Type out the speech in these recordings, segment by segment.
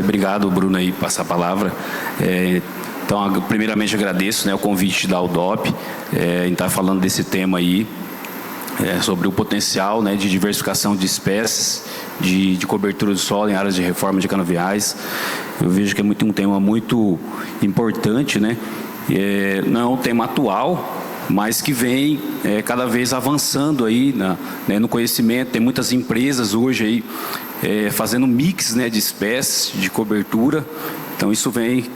Obrigado, Bruno, aí, por passar a palavra. Então, primeiramente agradeço, né, o convite da UDOP, em estar falando desse tema aí, sobre o potencial, né, de diversificação de espécies, de cobertura do solo em áreas de reforma de canaviais. Eu vejo que é um tema muito importante, né? Não é um tema atual, mas que vem cada vez avançando aí no conhecimento. Tem muitas empresas hoje aí fazendo mix, né, de espécies, de cobertura. Então isso vem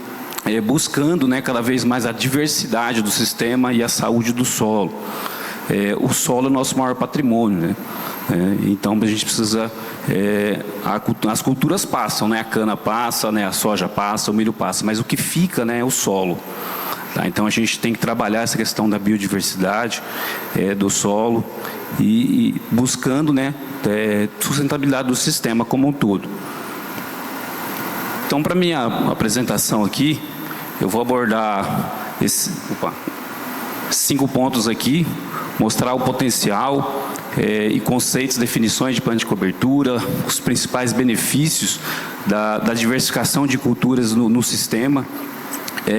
buscando, né, cada vez mais a diversidade do sistema e a saúde do solo. O solo é o nosso maior patrimônio, né? Então a gente precisa, as culturas passam, né? A cana passa, né? A soja passa, o milho passa, mas o que fica, né, é o solo. Tá? Então a gente tem que trabalhar essa questão da biodiversidade do solo e buscando, né, sustentabilidade do sistema como um todo. Então, para minha apresentação aqui, eu vou abordar 5 pontos aqui, mostrar o potencial e conceitos, definições de plano de cobertura, os principais benefícios da diversificação de culturas no sistema,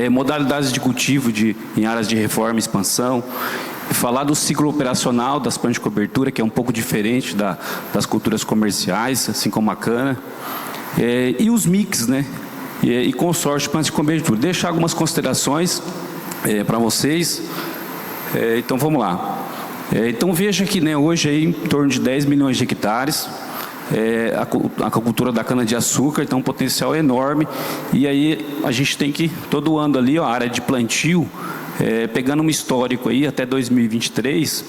modalidades de cultivo em áreas de reforma e expansão, falar do ciclo operacional das planos de cobertura, que é um pouco diferente das culturas comerciais, assim como a cana, e os mix, né, e consórcio de planos de cobertura. Deixar algumas considerações para vocês. Então vamos lá. Então veja que, né, hoje aí em torno de 10 milhões de hectares, a cultura da cana-de-açúcar, então um potencial enorme, e aí a gente tem que, todo ano ali, ó, a área de plantio, pegando um histórico aí até 2023,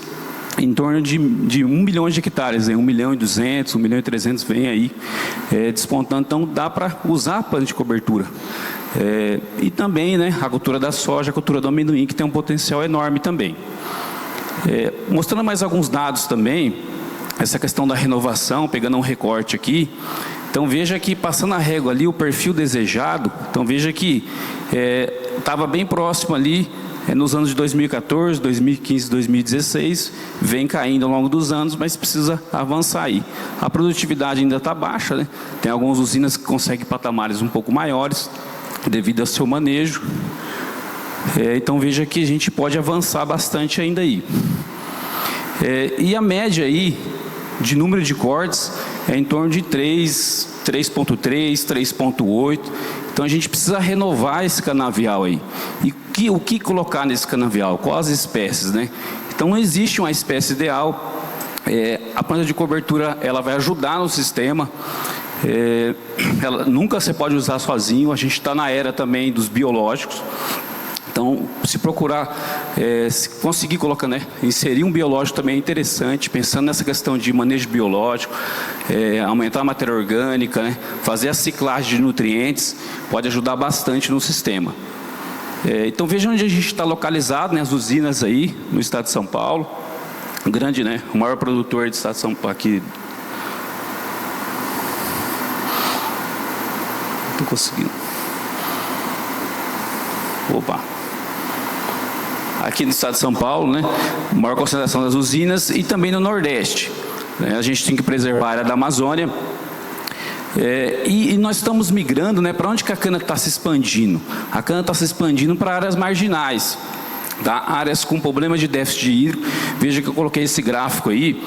em torno de 1 milhão de hectares, 1 milhão e 200, 1 milhão e 300 vem aí despontando, então dá para usar plano de cobertura. E também, né, a cultura da soja, a cultura do amendoim, que tem um potencial enorme também. Mostrando mais alguns dados também, essa questão da renovação, pegando um recorte aqui. Então veja que, passando a régua ali, o perfil desejado, então veja que estava bem próximo ali, nos anos de 2014, 2015, 2016, vem caindo ao longo dos anos, mas precisa avançar aí. A produtividade ainda está baixa, né? Tem algumas usinas que conseguem patamares um pouco maiores, devido ao seu manejo. Então veja que a gente pode avançar bastante ainda aí. E a média aí de número de cortes é em torno de 3,3, 3,8. Então a gente precisa renovar esse canavial aí. E o que colocar nesse canavial? Quais espécies, né? Então não existe uma espécie ideal. A planta de cobertura, ela vai ajudar no sistema. Nunca você pode usar sozinho. A gente está na era também dos biológicos. Então, se procurar, se conseguir colocar, né, inserir um biológico também é interessante, pensando nessa questão de manejo biológico, aumentar a matéria orgânica, né, fazer a ciclagem de nutrientes, pode ajudar bastante no sistema. Então, veja onde a gente está localizado, né, as usinas aí, no estado de São Paulo, grande, né, o maior produtor do estado de São Paulo aqui. Não estou conseguindo. Opa! Aqui no estado de São Paulo, né, maior concentração das usinas, e também no Nordeste. A gente tem que preservar a área da Amazônia. E nós estamos migrando, né, para onde que a cana está se expandindo? A cana está se expandindo para áreas marginais, tá? Áreas com problema de déficit hídrico. Veja que eu coloquei esse gráfico aí,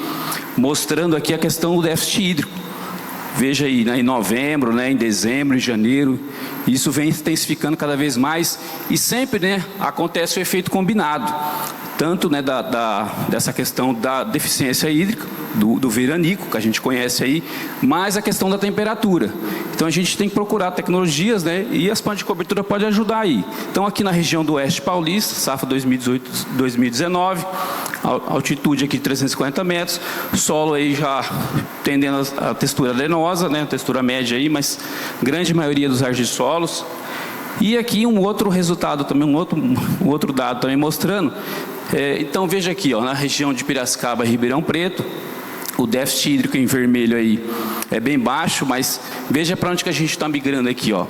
mostrando aqui a questão do déficit hídrico. Veja aí, né, em novembro, né, em dezembro, em janeiro, isso vem intensificando cada vez mais e sempre, né, acontece o efeito combinado, tanto, né, dessa questão da deficiência hídrica, do veranico, que a gente conhece aí, mais a questão da temperatura. Então a gente tem que procurar tecnologias, né, e as plantas de cobertura podem ajudar aí. Então aqui na região do Oeste Paulista, safra 2018-2019, altitude aqui de 350 metros, solo aí já tendendo a textura arenosa, né, textura média aí, mas grande maioria dos argissolos. E aqui um outro resultado também, um outro dado também mostrando. Então veja aqui, ó, na região de Piracicaba e Ribeirão Preto, o déficit hídrico em vermelho aí é bem baixo, mas veja para onde que a gente está migrando aqui, ó,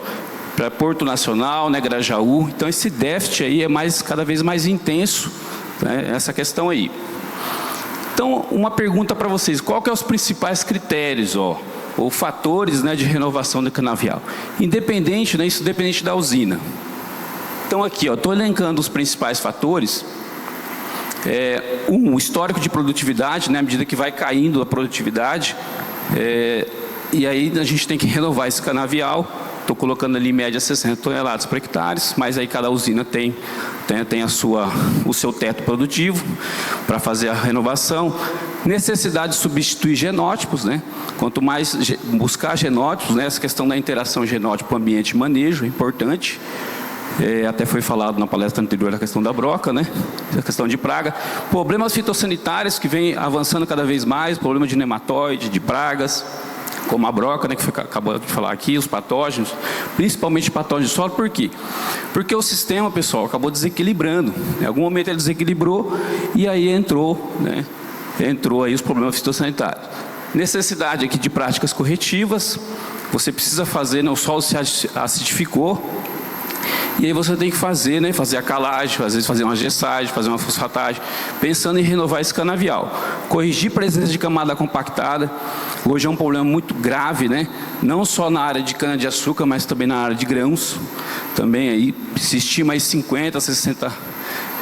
para Porto Nacional, né, Grajaú. Então esse déficit aí é cada vez mais intenso, né, essa questão aí. Então uma pergunta para vocês: qual que é os principais critérios, ó, ou fatores, né, de renovação do canavial. Independente, né, isso independente da usina. Então aqui, estou elencando os principais fatores. O histórico de produtividade, né, à medida que vai caindo a produtividade, e aí a gente tem que renovar esse canavial. Estou colocando ali em média 60 toneladas por hectare, mas aí cada usina tem o seu teto produtivo para fazer a renovação. Necessidade de substituir genótipos, né? Quanto mais buscar genótipos, né? Essa questão da interação genótipo, ambiente e manejo é importante. Até foi falado na palestra anterior a questão da broca, né? A questão de praga. Problemas fitossanitários que vem avançando cada vez mais, problema de nematóide, de pragas, como a broca, né, que acabou de falar aqui, os patógenos, principalmente patógenos de solo. Por quê? Porque o sistema, pessoal, acabou desequilibrando. Em algum momento ele desequilibrou e aí entrou aí os problemas fitossanitários. Necessidade aqui de práticas corretivas. Você precisa fazer, né, o solo se acidificou. E aí você tem que fazer, né, fazer a calagem, às vezes fazer uma gessagem, fazer uma fosfatagem, pensando em renovar esse canavial. Corrigir presença de camada compactada. Hoje é um problema muito grave, né? Não só na área de cana-de-açúcar, mas também na área de grãos. Também aí se estima aí 50%,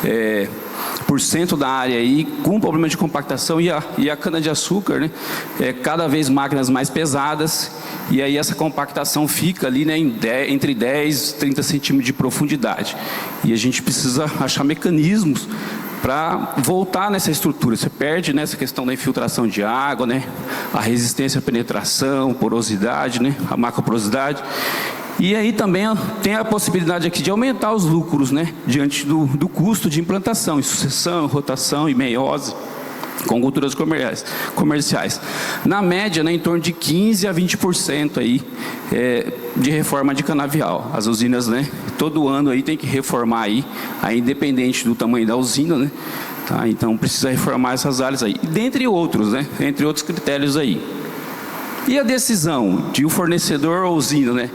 60% da área aí com problema de compactação, e a cana-de-açúcar, né, cada vez máquinas mais pesadas, e aí essa compactação fica ali, né, entre 10 e 30 centímetros de profundidade. E a gente precisa achar mecanismos para voltar nessa estrutura. Você perde nessa questão da infiltração de água, né, a resistência à penetração, porosidade, né, a macroporosidade. E aí também tem a possibilidade aqui de aumentar os lucros, né, diante do custo de implantação, em sucessão, rotação e meiose, com culturas comerciais. Na média, né, em torno de 15% a 20% aí, de reforma de canavial. As usinas, né, todo ano aí tem que reformar aí independente do tamanho da usina, né, tá? Então precisa reformar essas áreas aí, dentre outros, né, entre outros critérios aí. E a decisão de um fornecedor ou usina, né,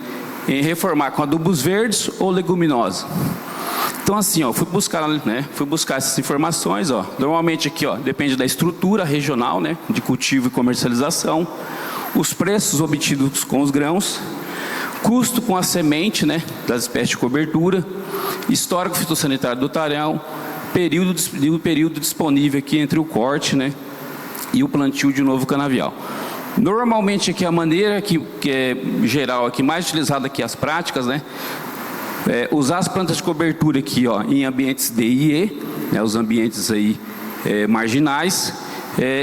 em reformar com adubos verdes ou leguminosa. Então assim, fui buscar essas informações, Normalmente aqui, depende da estrutura regional, né, de cultivo e comercialização, os preços obtidos com os grãos, custo com a semente, né, das espécies de cobertura, histórico fitossanitário do talhão, período disponível aqui entre o corte, né, e o plantio de novo canavial. Normalmente aqui a maneira que é geral aqui, mais utilizada aqui as práticas, né, usar as plantas de cobertura aqui, em ambientes D e E, né, os ambientes aí marginais,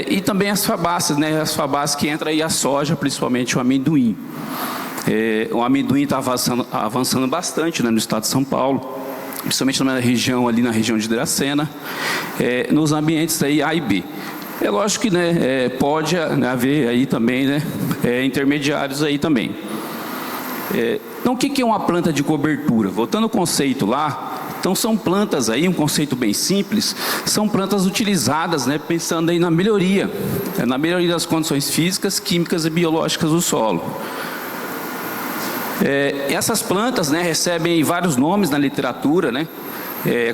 e também as fabáceas, né, as fabáceas que entra aí a soja, principalmente o amendoim. O amendoim está avançando bastante, né, no estado de São Paulo, principalmente na região ali, na região de Dracena, nos ambientes aí A e B. É lógico que, né, pode haver aí também, né, intermediários aí também. Então, o que é uma planta de cobertura? Voltando ao conceito lá, então são plantas aí, um conceito bem simples, são plantas utilizadas, né, pensando aí na melhoria das condições físicas, químicas e biológicas do solo. Essas plantas, né, recebem vários nomes na literatura, né,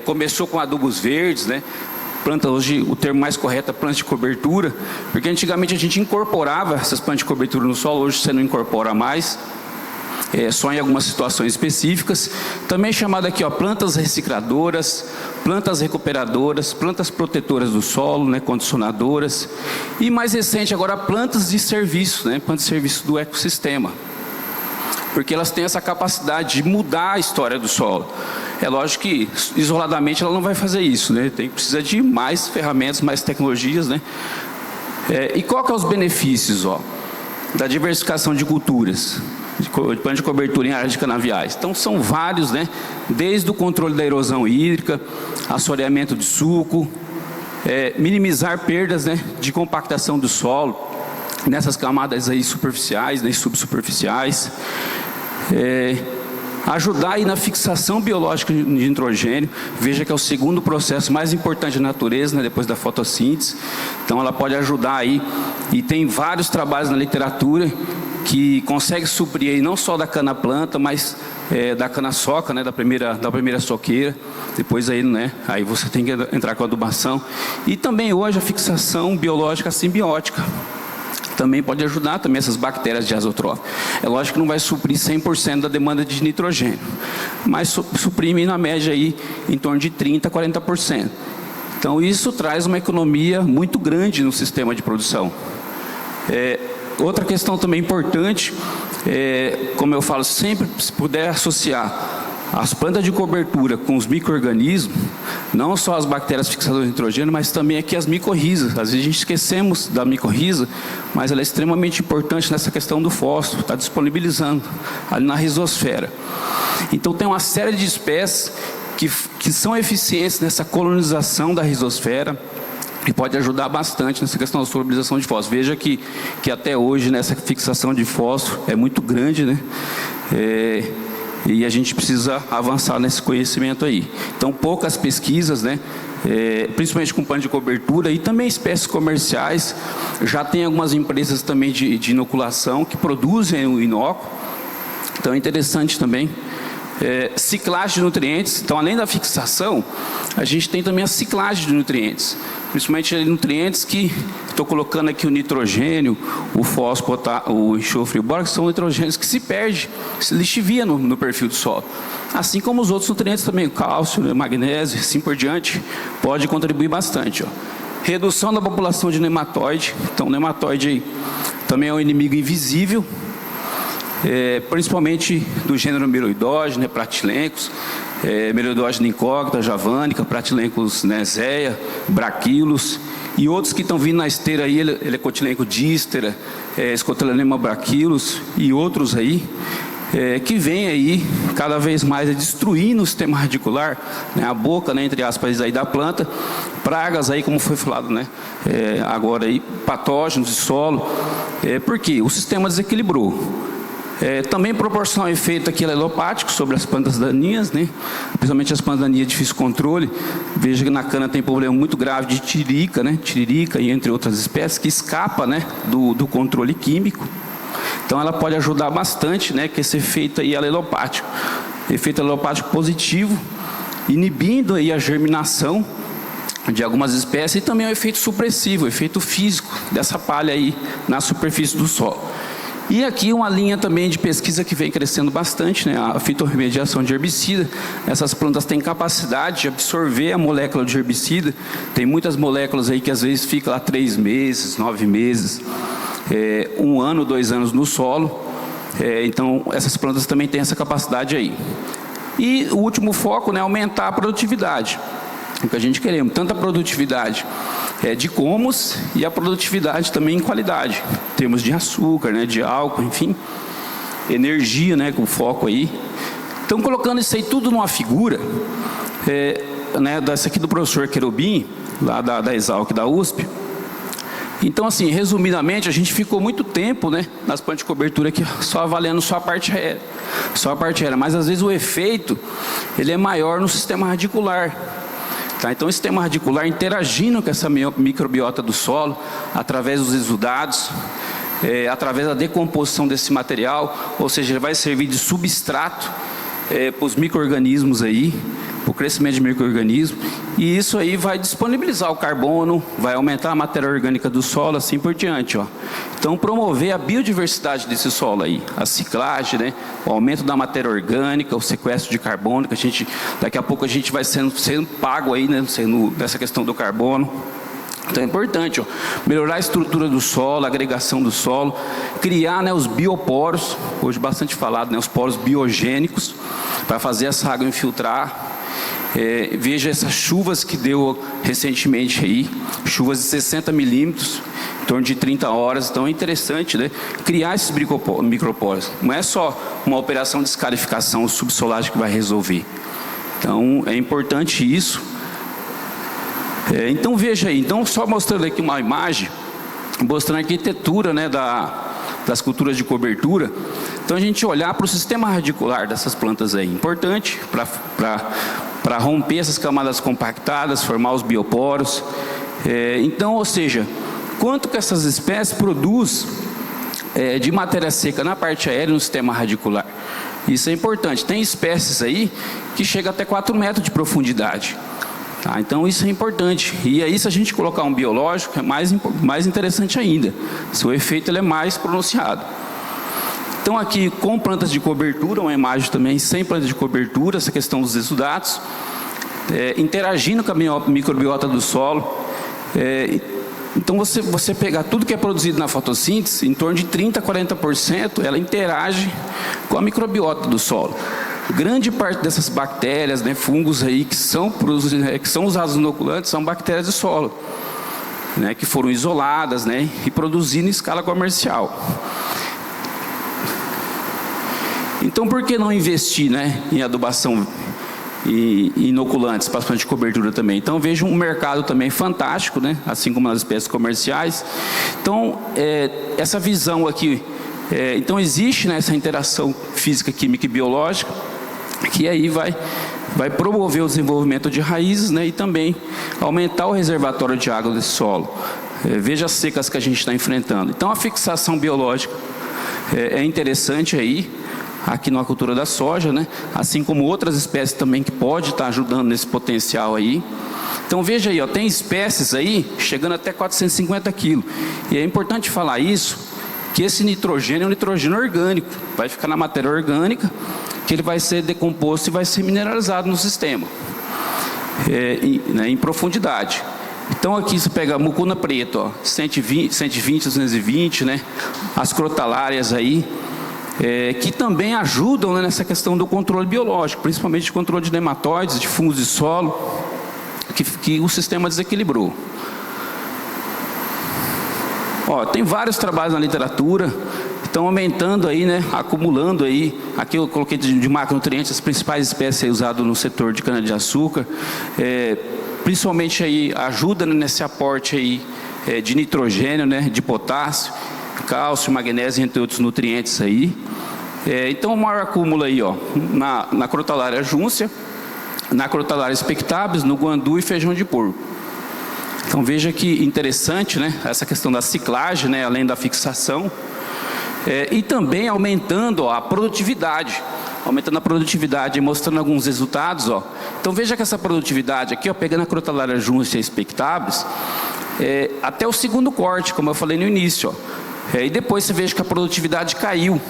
começou com adubos verdes, né, planta, hoje o termo mais correto é planta de cobertura, porque antigamente a gente incorporava essas plantas de cobertura no solo, hoje você não incorpora mais, só em algumas situações específicas. Também chamada aqui, plantas recicladoras, plantas recuperadoras, plantas protetoras do solo, né, condicionadoras, e mais recente agora plantas de serviço, né, plantas de serviço do ecossistema, porque elas têm essa capacidade de mudar a história do solo. É lógico que isoladamente ela não vai fazer isso, né? Precisa de mais ferramentas, mais tecnologias, né? E qual que é os benefícios, da diversificação de culturas, de plano de cobertura em áreas de canaviais? Então são vários, né? Desde o controle da erosão hídrica, assoreamento de suco, minimizar perdas, né, de compactação do solo nessas camadas aí superficiais, né, e subsuperficiais, ajudar aí na fixação biológica de nitrogênio. Veja que é o segundo processo mais importante da natureza, né, depois da fotossíntese. Então ela pode ajudar aí, e tem vários trabalhos na literatura que consegue suprir aí não só da cana-planta, mas da cana-soca, né, da primeira soqueira. Depois aí, né, aí você tem que entrar com a adubação. E também hoje a fixação biológica simbiótica. também pode ajudar também essas bactérias de azotrófico. É lógico que não vai suprir 100% da demanda de nitrogênio, mas suprime na média aí em torno de 30% a 40%. Então isso traz uma economia muito grande no sistema de produção. Outra questão também importante, como eu falo sempre, se puder associar as plantas de cobertura com os micro-organismos, não só as bactérias fixadoras de nitrogênio, mas também aqui as micorrizas. Às vezes a gente esquecemos da micorriza, mas ela é extremamente importante nessa questão do fósforo, está disponibilizando ali na rizosfera. Então tem uma série de espécies que são eficientes nessa colonização da rizosfera, e pode ajudar bastante nessa questão da solubilização de fósforo. Veja que até hoje, nessa fixação de fósforo é muito grande, né? E a gente precisa avançar nesse conhecimento aí. Então, poucas pesquisas, né? Principalmente com plano de cobertura e também espécies comerciais. Já tem algumas empresas também de inoculação que produzem o inóculo. Então, é interessante também. Ciclagem de nutrientes. Então, além da fixação, a gente tem também a ciclagem de nutrientes. Principalmente nutrientes que estou colocando aqui o nitrogênio, o fósforo, o enxofre e o boro, que são nitrogênios que se perde, se lixivia no perfil do solo. Assim como os outros nutrientes também, o cálcio, o magnésio, assim por diante, pode contribuir bastante. Redução da população de nematóide. Então, o nematóide aí também é um inimigo invisível, principalmente do gênero Meroidógena, Pratilencos, Meroidógena incógnita, Javanica, Pratilencos Nezeia, Braquilos, e outros que estão vindo na esteira aí, Helicotilenco dístera, Scotilanema braquilos e outros aí, que vem aí cada vez mais destruindo o sistema radicular, né, a boca, né, entre aspas, aí da planta, pragas aí, como foi falado, né, agora aí, patógenos de solo, porque o sistema desequilibrou. Também proporciona um efeito aqui alelopático sobre as plantas daninhas, né? Principalmente as plantas daninhas de difícil controle. Veja que na cana tem problema muito grave de tiririca, né? Tiririca e entre outras espécies que escapa, né, do controle químico. Então ela pode ajudar bastante, né, com esse efeito aí alelopático. Efeito alelopático positivo, inibindo aí a germinação de algumas espécies, e também o efeito supressivo, o efeito físico dessa palha aí na superfície do solo. E aqui uma linha também de pesquisa que vem crescendo bastante, né? A fitorremediação de herbicida. Essas plantas têm capacidade de absorver a molécula de herbicida. Tem muitas moléculas aí que às vezes ficam lá 3 meses, 9 meses, 1 ano, 2 anos no solo. Então essas plantas também têm essa capacidade aí. E o último foco, né, é aumentar a produtividade. O que a gente queremos, tanto a produtividade de comos e a produtividade também em qualidade. Temos de açúcar, né, de álcool, enfim, energia, né, com foco aí. Então, colocando isso aí tudo numa figura, né, dessa aqui do professor Querubim, lá da Exalc, da USP. Então, assim, resumidamente, a gente ficou muito tempo, né, nas plantas de cobertura aqui, só avaliando só a parte aérea. Só a parte aérea, mas às vezes o efeito, ele é maior no sistema radicular. Então, o sistema radicular interagindo com essa microbiota do solo, através dos exudados, através da decomposição desse material, ou seja, ele vai servir de substrato para os micro-organismos aí, para o crescimento de micro-organismos, e isso aí vai disponibilizar o carbono, vai aumentar a matéria orgânica do solo, assim por diante, ó. Então, promover a biodiversidade desse solo aí, a ciclagem, né, o aumento da matéria orgânica, o sequestro de carbono, que a gente, daqui a pouco a gente vai sendo pago aí, né, nessa questão do carbono. Então é importante, ó, melhorar a estrutura do solo, a agregação do solo, criar, né, os bioporos, hoje bastante falado, né, os poros biogênicos, para fazer essa água infiltrar. Veja essas chuvas que deu recentemente aí, chuvas de 60 milímetros, em torno de 30 horas, então é interessante, né, criar esses microporos. Não é só uma operação de escarificação subsolar que vai resolver. Então é importante isso. Então veja aí, então só mostrando aqui uma imagem, mostrando a arquitetura, né, das culturas de cobertura. Então a gente olhar para o sistema radicular dessas plantas aí, importante para romper essas camadas compactadas, formar os bioporos. Então, ou seja, quanto que essas espécies produzem de matéria seca na parte aérea no sistema radicular. Isso é importante. Tem espécies aí que chegam até 4 metros de profundidade. Tá? Então isso é importante. E aí se a gente colocar um biológico, é mais interessante ainda. O efeito ele é mais pronunciado. Então aqui com plantas de cobertura, uma imagem também sem plantas de cobertura, essa questão dos exudatos, interagindo com a microbiota do solo. Então você pegar tudo que é produzido na fotossíntese, em torno de 30% a 40%, ela interage com a microbiota do solo. Grande parte dessas bactérias, né, fungos aí que são usados no inoculante, são bactérias de solo, né, que foram isoladas, né, e produzidas em escala comercial. Então por que não investir, né, em adubação e inoculantes para as plantas de cobertura também? Então vejo um mercado também fantástico, né, assim como nas espécies comerciais. Então essa visão aqui, então existe, né, essa interação física, química e biológica, que aí vai promover o desenvolvimento de raízes, né, e também aumentar o reservatório de água desse solo. Veja as secas que a gente está enfrentando. Então a fixação biológica é interessante aí, aqui na cultura da soja, né? Assim como outras espécies também que pode estar ajudando nesse potencial aí. Então veja aí, ó, tem espécies aí chegando até 450 quilos. E é importante falar isso, que esse nitrogênio é um nitrogênio orgânico, vai ficar na matéria orgânica, que ele vai ser decomposto e vai ser mineralizado no sistema, em profundidade. Então aqui você pega a mucuna preta, ó, 120, 220, né? As crotalárias aí, que também ajudam, né, nessa questão do controle biológico, principalmente de controle de nematóides, de fungos de solo, que o sistema desequilibrou. Ó, tem vários trabalhos na literatura, estão aumentando aí, né, acumulando aí, aqui eu coloquei de macronutrientes as principais espécies usadas no setor de cana-de-açúcar, principalmente aí ajuda nesse aporte aí de nitrogênio, né, de potássio, cálcio, magnésio, entre outros nutrientes aí. Então o maior acúmulo aí, ó, na Crotalária júncia, na Crotalária expectabilis, no guandu e feijão de porco. Então veja que interessante, né, essa questão da ciclagem, né, além da fixação, e também aumentando, ó, a produtividade. Aumentando a produtividade e mostrando alguns resultados, ó. Então veja que essa produtividade aqui, ó, pegando a Crotalária júncia expectabilis, até o segundo corte, como eu falei no início, ó. E depois você veja que a produtividade caiu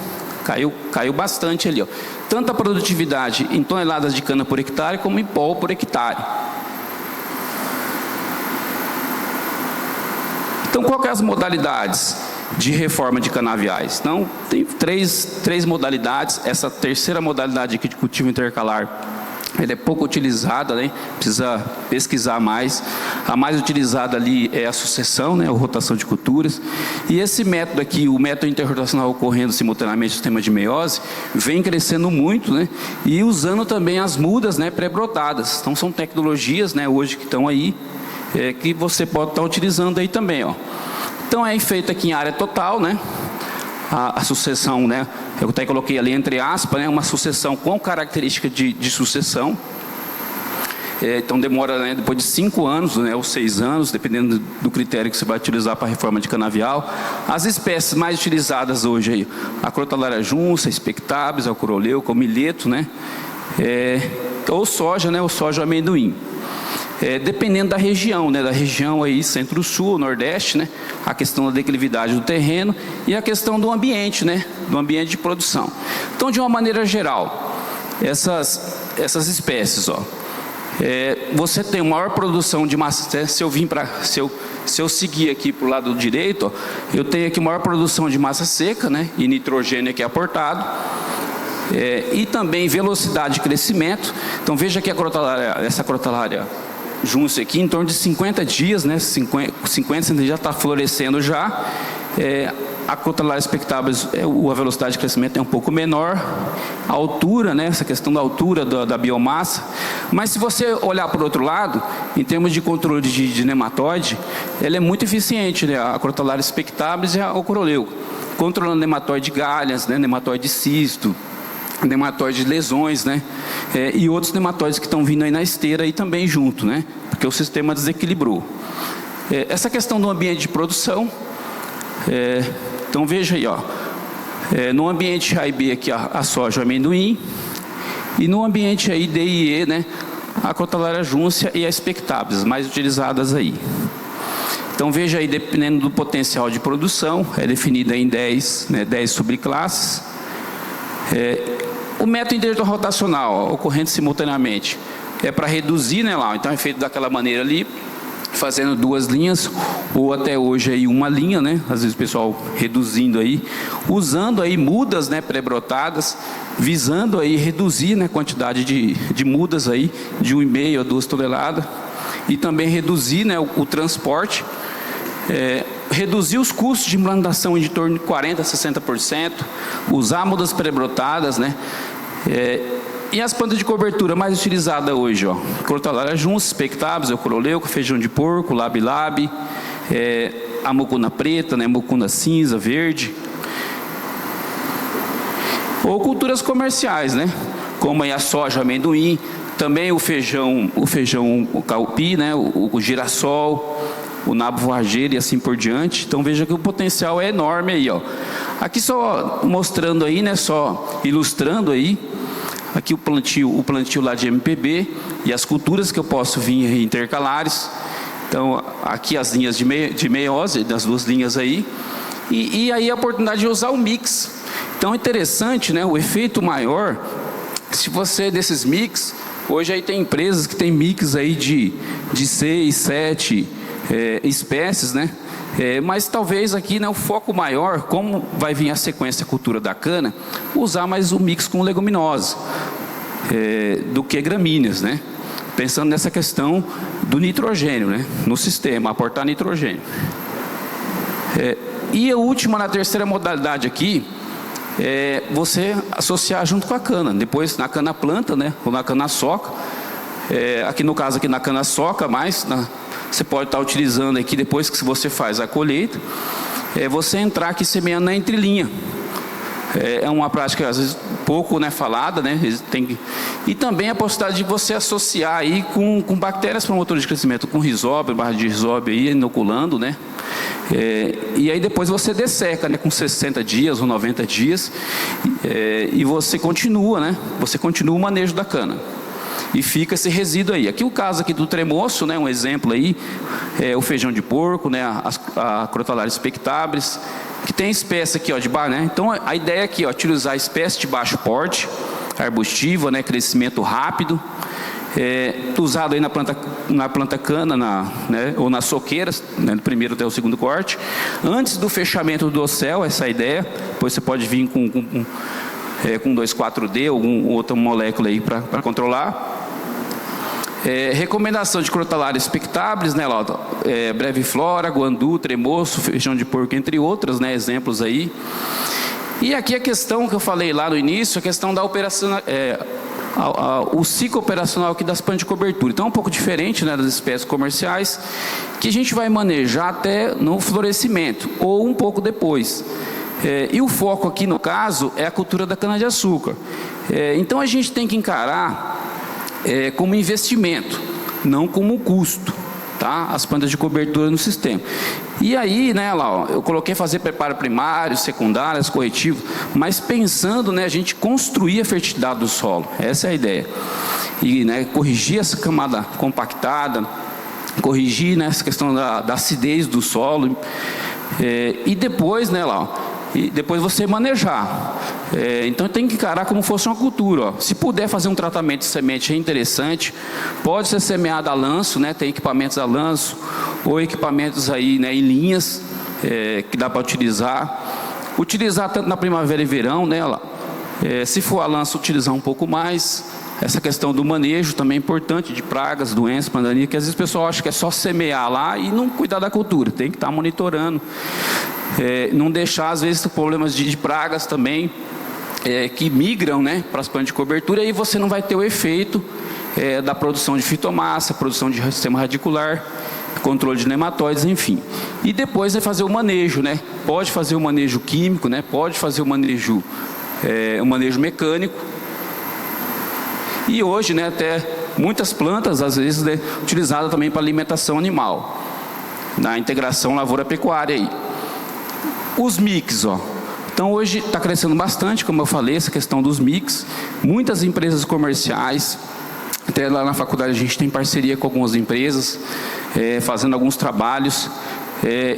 bastante ali, ó. Tanto a produtividade em toneladas de cana por hectare, como em pó por hectare. Então, qual que é as modalidades de reforma de canaviais? Então, tem três modalidades. Essa terceira modalidade aqui de cultivo intercalar, ela é pouco utilizada, né? Precisa pesquisar mais. A mais utilizada ali é a sucessão, né? A rotação de culturas. E esse método aqui, o método interrotacional ocorrendo simultaneamente no sistema de meiose, vem crescendo muito, né? E usando também as mudas, né, pré-brotadas. Então são tecnologias, né, hoje que estão aí, que você pode estar utilizando aí também, ó. Então é feito aqui em área total, né? A sucessão, né? Eu até coloquei ali entre aspas, né? Uma sucessão com característica de sucessão. Então demora, né, depois de 5 anos, né, ou 6 anos, dependendo do critério que você vai utilizar para a reforma de canavial. As espécies mais utilizadas hoje aí, a Crotalária júncia, expectabilis, a coroleuca, o mileto, né? Ou soja, né? O soja amendoim. Dependendo da região, né, da região aí centro-sul, nordeste, né, a questão da declividade do terreno e a questão do ambiente, né, do ambiente de produção. Então, de uma maneira geral, essas espécies, ó, você tem maior produção de massa. Se eu seguir aqui para o lado direito, ó, eu tenho aqui maior produção de massa seca, né, e nitrogênio aqui aportado. E também velocidade de crescimento. Então veja que essa Crotalária júncia aqui, em torno de 50 dias, né, 50 já está florescendo já. A Crotalária expectabilis, a velocidade de crescimento é um pouco menor, a altura, né, essa questão da altura da biomassa. Mas se você olhar por outro lado, em termos de controle de nematóide, ela é muito eficiente, né, a Crotalária expectabilis e a coroleuca, controlando nematóide de galhas, né, nematóide de cisto, nematóide de lesões, né? E outros nematóides que estão vindo aí na esteira aí também junto, né? Porque o sistema desequilibrou. Essa questão do ambiente de produção, então veja aí, ó, no ambiente A e B aqui a soja, o amendoim, e no ambiente aí D e E, né, a Crotalária juncia e a Spectabilis, mais utilizadas aí. Então veja aí, dependendo do potencial de produção, é definida em 10, né, 10 subclasses. O método interrotacional, ocorrendo simultaneamente, é para reduzir, né, lá, então é feito daquela maneira ali, fazendo 2 linhas, ou até hoje aí uma linha, né, às vezes o pessoal reduzindo aí, usando aí mudas, né, pré-brotadas, visando aí reduzir, né, a quantidade de mudas aí, de 1,5 a 2 toneladas, e também reduzir, né, o transporte, reduzir os custos de implantação de torno de 40% a 60%, usar mudas pré-brotadas, né, e as plantas de cobertura mais utilizadas hoje, ó, Crotalária juncia, Spectabilis, Eucoroleuco, feijão de porco, Lab-Lab, a mucuna preta, né, mucuna cinza, verde. Ou culturas comerciais, né, como aí a soja, amendoim, também o feijão o caupi, né, o girassol, o nabo forrageiro e assim por diante. Então veja que o potencial é enorme aí, ó. Aqui só mostrando aí, né, só ilustrando aí, aqui o plantio lá de MPB e as culturas que eu posso vir intercalares. Então aqui as linhas de meiose, das 2 linhas aí, e aí a oportunidade de usar o mix. Então é interessante, né, o efeito maior, se você desses mix, hoje aí tem empresas que tem mix aí de 6, 7 espécies, né? Mas talvez aqui, né, o foco maior, como vai vir a sequência cultura da cana, usar mais o mix com leguminosa do que gramíneas, né? Pensando nessa questão do nitrogênio, né, no sistema, aportar nitrogênio. E a última, na terceira modalidade aqui, você associar junto com a cana, depois na cana planta, né, ou na cana soca, aqui no caso aqui na cana soca, mas você pode estar utilizando aqui depois que você faz a colheita, você entrar aqui semeando na entrelinha. É uma prática às vezes pouco, né, falada, né, e também a possibilidade de você associar aí com bactérias promotoras de crescimento, com rizóbio, barra de rizóbio aí, inoculando, né, e aí depois você desseca, né, com 60 dias ou 90 dias, e você continua, né, o manejo da cana. E fica esse resíduo aí. Aqui o caso aqui do tremoço, né, um exemplo aí, o feijão de porco, né, a Crotalária Spectabilis, que tem espécie aqui, ó, de baixo, né? Então a ideia aqui, ó, utilizar a espécie de baixo porte, arbustiva, né, crescimento rápido, usado aí na planta cana, né, ou nas soqueiras, né, do primeiro até o segundo corte, antes do fechamento do dossel, essa é a ideia. Depois você pode vir com 2,4-D, algum outra molécula aí para controlar. Recomendação de Crotalária Spectabilis, né, Breviflora, Guandu, Tremoço, feijão de porco, entre outras, né, exemplos aí. E aqui a questão que eu falei lá no início, a questão da operação, o ciclo operacional aqui das plantas de cobertura. Então é um pouco diferente, né, das espécies comerciais, que a gente vai manejar até no florescimento, ou um pouco depois. E o foco aqui, no caso, é a cultura da cana-de-açúcar. Então a gente tem que encarar como investimento, não como custo, tá? As plantas de cobertura no sistema. E aí, né, lá, ó, eu coloquei fazer preparo primário, secundários, corretivo, mas pensando, né, a gente construir a fertilidade do solo. Essa é a ideia. E, né, corrigir essa camada compactada, corrigir, né, essa questão da acidez do solo, e depois, né, lá, ó, e depois você manejar. Então tem que encarar como fosse uma cultura, ó. Se puder fazer um tratamento de semente é interessante, pode ser semeado a lanço, né? Tem equipamentos a lanço, ou equipamentos aí, né, em linhas, que dá para utilizar tanto na primavera e verão, né? Se for a lanço, utilizar um pouco mais. Essa questão do manejo também é importante, de pragas, doenças, pandemia, que às vezes o pessoal acha que é só semear lá e não cuidar da cultura, tem que estar monitorando. Não deixar, às vezes, problemas de pragas também, que migram, né, para as plantas de cobertura, e aí você não vai ter o efeito da produção de fitomassa, produção de sistema radicular, controle de nematóides, enfim. E depois é fazer o manejo, né? Pode fazer o manejo químico, né? Pode fazer o manejo mecânico. E hoje, né, até muitas plantas, às vezes, né, utilizadas também para alimentação animal, na integração lavoura-pecuária aí. Os mix, ó. Então hoje está crescendo bastante, como eu falei, essa questão dos mix. Muitas empresas comerciais Até lá na faculdade a gente tem parceria com algumas empresas, fazendo alguns trabalhos.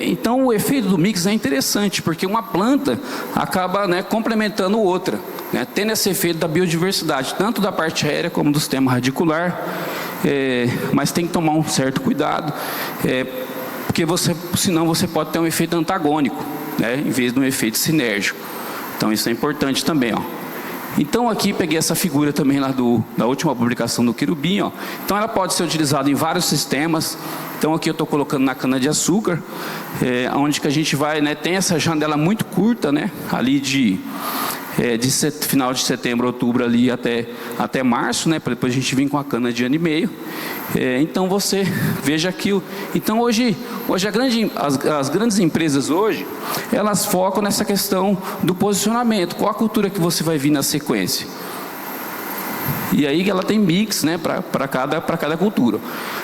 Então o efeito do mix é interessante, porque uma planta acaba, né, complementando outra, né, tendo esse efeito da biodiversidade, tanto da parte aérea como do sistema radicular, mas tem que tomar um certo cuidado, porque senão você pode ter um efeito antagônico, né, em vez de um efeito sinérgico. Então isso é importante também, ó. Então aqui peguei essa figura também lá da última publicação do querubim, ó. Então ela pode ser utilizada em vários sistemas. Então aqui eu estou colocando na cana-de-açúcar, onde que a gente vai, né, tem essa janela muito curta, né, ali de final de setembro, outubro ali até março, né, para depois a gente vir com a cana de ano e meio. Então você veja aqui, então hoje as grandes empresas hoje, elas focam nessa questão do posicionamento, qual a cultura que você vai vir na sequência. E aí ela tem mix, né, para cada cultura.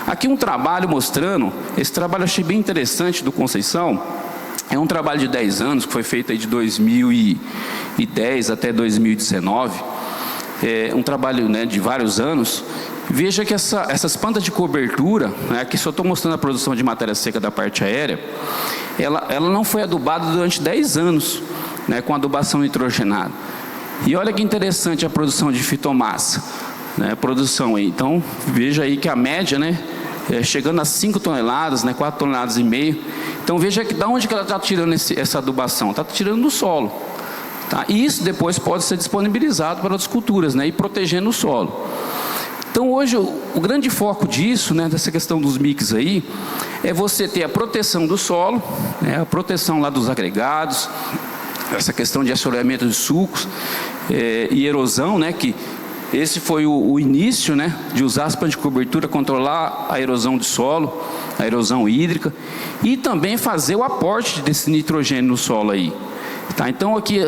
Aqui um trabalho mostrando, esse trabalho eu achei bem interessante do Conceição. É um trabalho de 10 anos, que foi feito aí de 2010 até 2019. Um trabalho, né, de vários anos. Veja que essas plantas de cobertura, né, aqui só estou mostrando a produção de matéria seca da parte aérea, ela não foi adubada durante 10 anos, né, com adubação nitrogenada. E olha que interessante a produção de fitomassa, né, produção aí. Então, veja aí que a média, né, chegando a 5 toneladas, né, 4 toneladas e meio. Então veja que da onde que ela está tirando essa adubação? Está tirando do solo. Tá? E isso depois pode ser disponibilizado para outras culturas, né, e protegendo o solo. Então hoje o grande foco disso, né, dessa questão dos mix aí, é você ter a proteção do solo, né, a proteção lá dos agregados, essa questão de assoreamento de sulcos e erosão, né, que esse foi o início, né, de usar as plantas de cobertura, controlar a erosão de solo, a erosão hídrica, e também fazer o aporte desse nitrogênio no solo aí. Tá? Então aqui,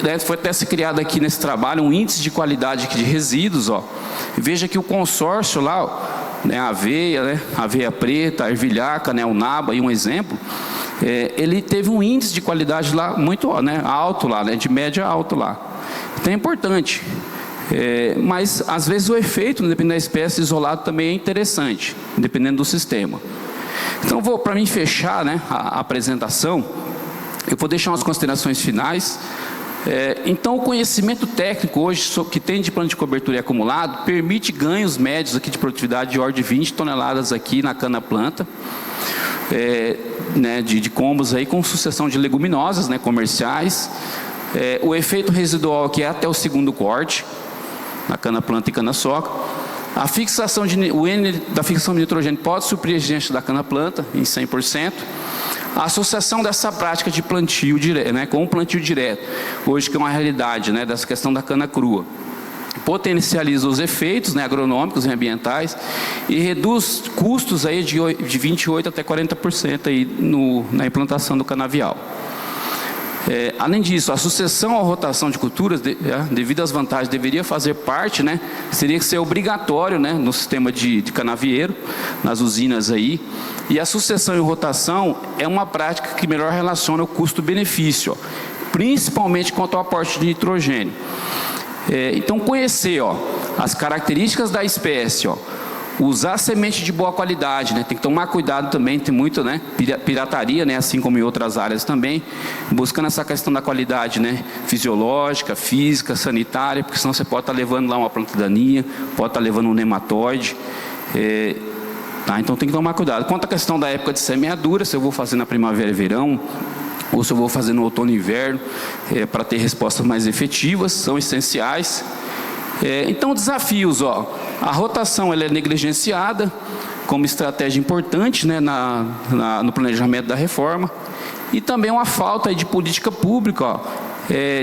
né, foi até se criado aqui nesse trabalho um índice de qualidade de resíduos, ó. Veja que o consórcio lá, ó, né, a aveia, né, a aveia preta, a ervilhaca, né, o naba, aí um exemplo, ele teve um índice de qualidade lá muito, né, alto lá, né, de média alto lá. Então é importante. Mas às vezes o efeito, dependendo da espécie, isolado também é interessante, dependendo do sistema. Então para mim fechar, né, a apresentação, eu vou deixar umas considerações finais. Então o conhecimento técnico hoje que tem de plano de cobertura e acumulado permite ganhos médios aqui de produtividade de ordem de 20 toneladas aqui na cana-planta, né, de combos aí com sucessão de leguminosas, né, comerciais. O efeito residual aqui é até o segundo corte, na cana-planta e cana-soca. A fixação o N da fixação de nitrogênio pode suprir a exigência da cana-planta em 100%. A associação dessa prática de plantio direto, né, com o plantio direto, hoje que é uma realidade, né, dessa questão da cana crua, potencializa os efeitos, né, agronômicos e ambientais e reduz custos aí de 28% até 40% aí na implantação do canavial. Além disso, a sucessão ou rotação de culturas, devido às vantagens, deveria fazer parte, né, seria que ser obrigatório, né, no sistema de canavieiro, nas usinas aí. E a sucessão e rotação é uma prática que melhor relaciona o custo-benefício, principalmente quanto ao aporte de nitrogênio. Então conhecer, ó, as características da espécie, ó, usar semente de boa qualidade, né? Tem que tomar cuidado também, tem muito, né, pirataria, né, assim como em outras áreas também, buscando essa questão da qualidade, né, fisiológica, física, sanitária, porque senão você pode estar levando lá uma planta daninha, pode estar levando um nematóide. Tá? Então tem que tomar cuidado. Quanto à questão da época de semeadura, se eu vou fazer na primavera e verão, ou se eu vou fazer no outono e inverno, para ter respostas mais efetivas, são essenciais. Então desafios, ó, a rotação ela é negligenciada como estratégia importante, né, no planejamento da reforma, e também uma falta aí de política pública, ó,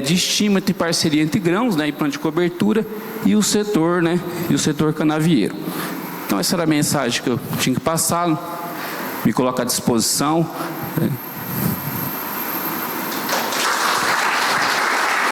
de estímulo e parceria entre grãos, né, e plano de cobertura e o setor, né, e o setor canavieiro. Então essa era a mensagem que eu tinha que passar, me colocar à disposição.